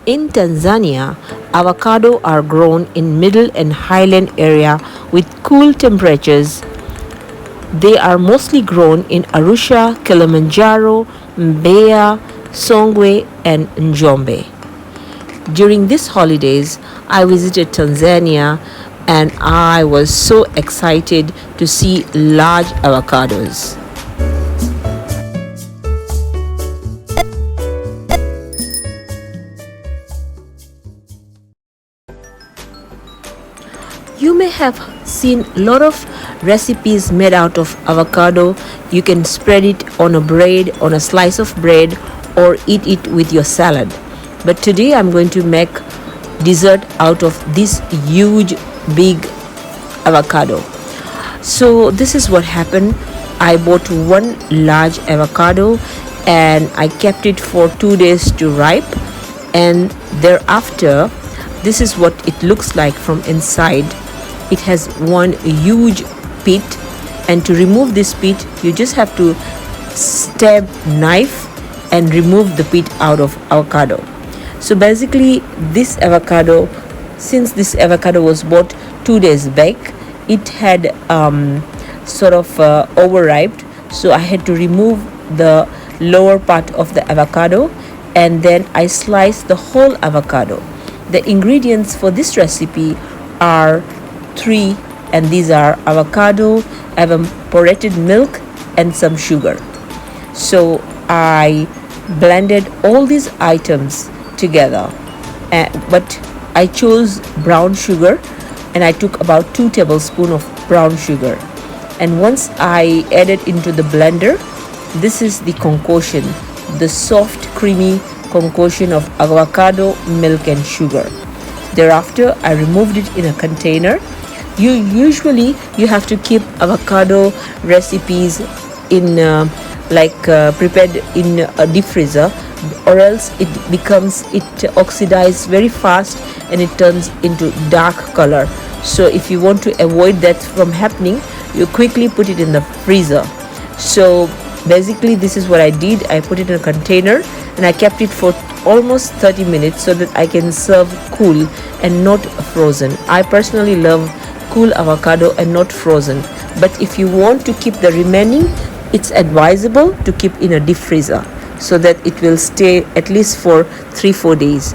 In Tanzania, avocado are grown in middle and highland area with cool temperatures. They are mostly grown in Arusha, Kilimanjaro, Mbeya, Songwe and Njombe. During these holidays, I visited Tanzania and I was so excited to see large avocados. You may have seen a lot of recipes made out of avocado. You can spread it on a bread, on a slice of bread, or eat it with your salad. But today I'm going to make dessert out of this huge big avocado. So this is what happened. I bought one large avocado and I kept it for 2 days to ripe, and thereafter this is what it looks like from inside. It has one huge pit, and to remove this pit you just have to stab knife and remove the pit out of avocado. So basically this avocado, since this avocado was bought 2 days back, it had sort of overripe, so I had to remove the lower part of the avocado and then I sliced the whole avocado. The ingredients for this recipe are three, and these are avocado, evaporated milk and some sugar. So I blended all these items together, but I chose brown sugar and I took about 2 tablespoons of brown sugar, and once I added into the blender, this is the concoction, the soft creamy concoction of avocado, milk and sugar. Thereafter I removed it in a container. You have to keep avocado recipes in prepared in a deep freezer, or else it oxidizes very fast and it turns into dark color. So if you want to avoid that from happening, you quickly put it in the freezer. So basically this is what I did. I put it in a container and I kept it for almost 30 minutes so that I can serve cool and not frozen. I personally love cool avocado and not frozen, but if you want to keep the remaining, it's advisable to keep in a deep freezer so that it will stay at least for 3-4 days.